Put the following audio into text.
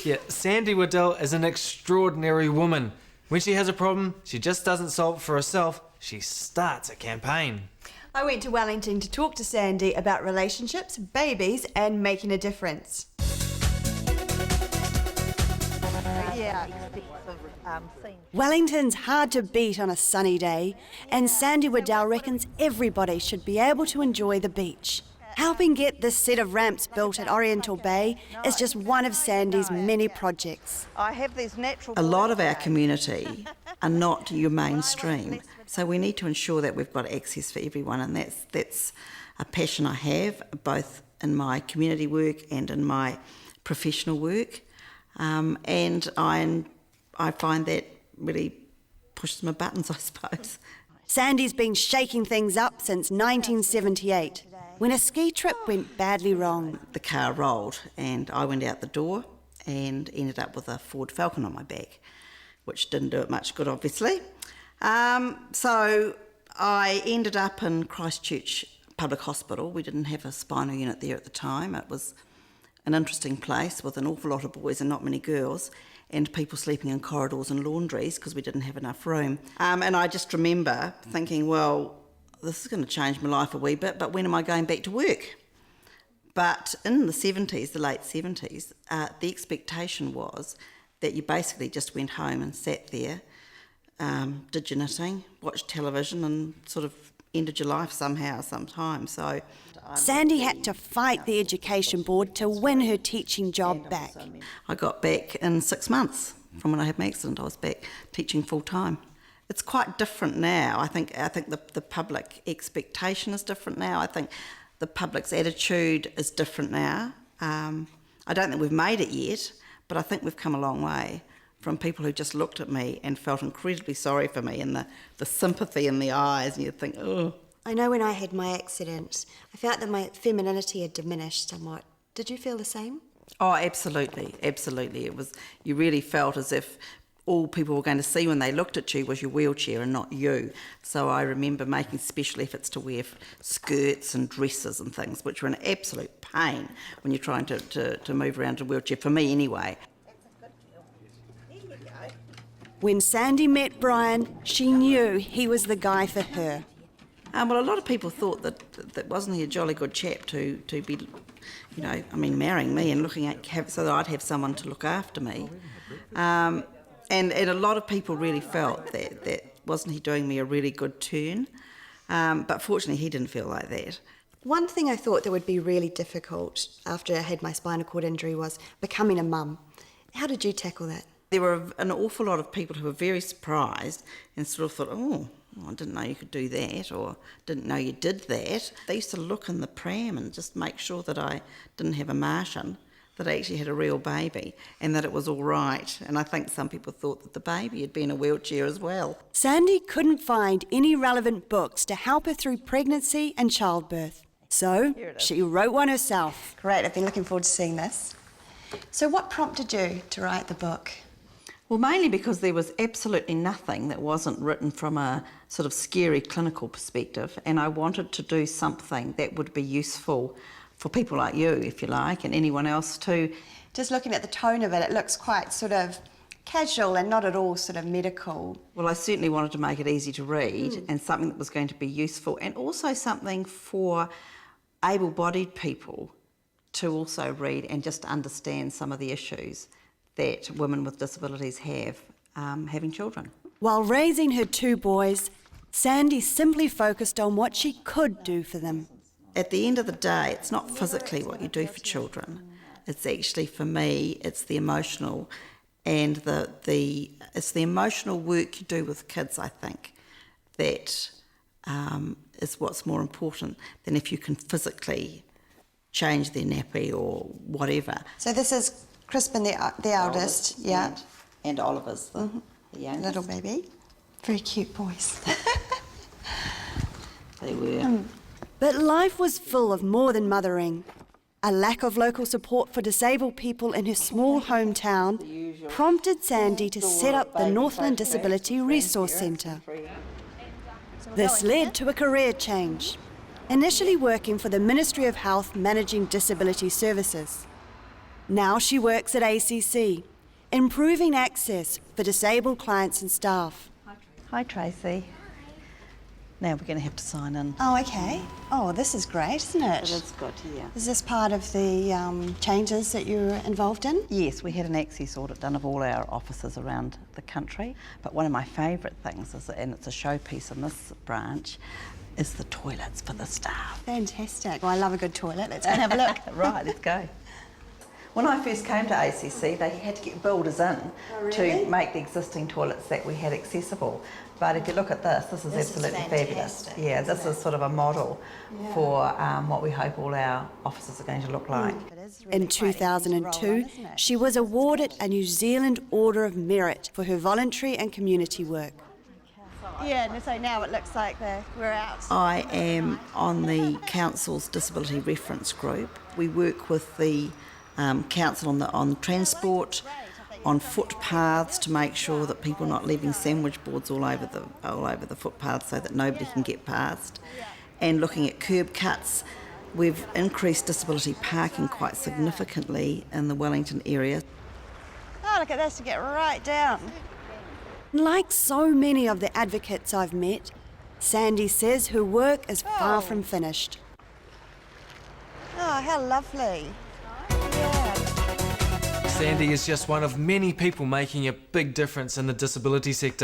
Yes, Sandie Waddell is an extraordinary woman. When she has a problem, she just doesn't solve it for herself. She starts a campaign. I went to Wellington to talk to Sandie about relationships, babies, and making a difference. Wellington's hard to beat on a sunny day, and Sandie Waddell reckons everybody should be able to enjoy the beach. Helping get this set of ramps built at Oriental Bay is just one of Sandie's many projects. A lot of our community are not your mainstream, so we need to ensure that we've got access for everyone, and that's a passion I have, both in my community work and in my professional work, and I find that really pushes my buttons, I suppose. Sandie's been shaking things up since 1978, when a ski trip went badly wrong. The car rolled and I went out the door and ended up with a Ford Falcon on my back, which didn't do it much good, obviously. So I ended up in Christchurch Public Hospital. We didn't have a spinal unit there at the time. It was an interesting place with an awful lot of boys and not many girls, and people sleeping in corridors and laundries because we didn't have enough room. And I just remember thinking, well, this is going to change my life a wee bit, but when am I going back to work? But in the 70s, the late 70s, the expectation was that you basically just went home and sat there, did your knitting, watched television and sort of ended your life somehow, sometime. So Sandie had to fight the Education Board to win her teaching job back. I got back in 6 months from when I had my accident. I was back teaching full time. It's quite different now. I think the public expectation is different now. I think the public's attitude is different now. I don't think we've made it yet, but I think we've come a long way from people who just looked at me and felt incredibly sorry for me, and the sympathy in the eyes, and you'd think, oh. I know when I had my accident, I felt that my femininity had diminished somewhat. Did you feel the same? Oh, absolutely, absolutely. You really felt as if all people were going to see when they looked at you was your wheelchair and not you. So I remember making special efforts to wear skirts and dresses and things, which were an absolute pain when you're trying to move around in a wheelchair, for me anyway. When Sandie met Brian, she knew he was the guy for her. Well, a lot of people thought that wasn't he a jolly good chap to be, marrying me and looking at so that I'd have someone to look after me. And a lot of people really felt that wasn't he doing me a really good turn. But fortunately, he didn't feel like that. One thing I thought that would be really difficult after I had my spinal cord injury was becoming a mum. How did you tackle that? There were an awful lot of people who were very surprised and sort of thought, oh, I didn't know you could do that, or didn't know you did that. They used to look in the pram and just make sure that I didn't have a Martian, that I actually had a real baby and that it was all right. And I think some people thought that the baby had been in a wheelchair as well. Sandie couldn't find any relevant books to help her through pregnancy and childbirth. So she wrote one herself. Great, I've been looking forward to seeing this. So what prompted you to write the book? Well, mainly because there was absolutely nothing that wasn't written from a sort of scary clinical perspective, and I wanted to do something that would be useful for people like you, if you like, and anyone else too. Just looking at the tone of it, it looks quite sort of casual and not at all sort of medical. Well, I certainly wanted to make it easy to read and something that was going to be useful, and also something for able-bodied people to also read and just understand some of the issues that women with disabilities have having children. While raising her 2 boys, Sandie simply focused on what she could do for them. At the end of the day, it's not physically what you do for children. It's actually, for me, it's the emotional, and it's the emotional work you do with kids, I think, that is what's more important than if you can physically change their nappy or whatever. So this is Crispin, the eldest, yeah. And Oliver's the youngest. Little baby. Very cute boys. They were. But life was full of more than mothering. A lack of local support for disabled people in her small hometown prompted Sandie to set up the Northland Disability Resource Centre. This led to a career change, initially working for the Ministry of Health managing disability services. Now she works at ACC, improving access for disabled clients and staff. Hi, Tracy. Now we're going to have to sign in. Oh, okay. Oh, this is great, isn't it? It is good, yeah. Is this part of the changes that you're involved in? Yes, we had an access audit done of all our offices around the country, but one of my favourite things is, and it's a showpiece in this branch, is the toilets for the staff. Fantastic. Well, I love a good toilet. Let's go and have a look. Right, let's go. When I first came to ACC, they had to get builders in to make the existing toilets that we had accessible. But if you look at this is absolutely fabulous. Yeah, this is sort of a model for what we hope all our offices are going to look like. In 2002, she was awarded a New Zealand Order of Merit for her voluntary and community work. Yeah, and so now it looks like we're out. I am on the council's disability reference group. We work with the council on transport, on footpaths to make sure that people are not leaving sandwich boards all over the footpaths so that nobody can get past, and looking at curb cuts. We've increased disability parking quite significantly in the Wellington area. Oh, look at this, to get right down. Like so many of the advocates I've met, Sandie says her work is far from finished. Oh, how lovely. Sandie is just one of many people making a big difference in the disability sector.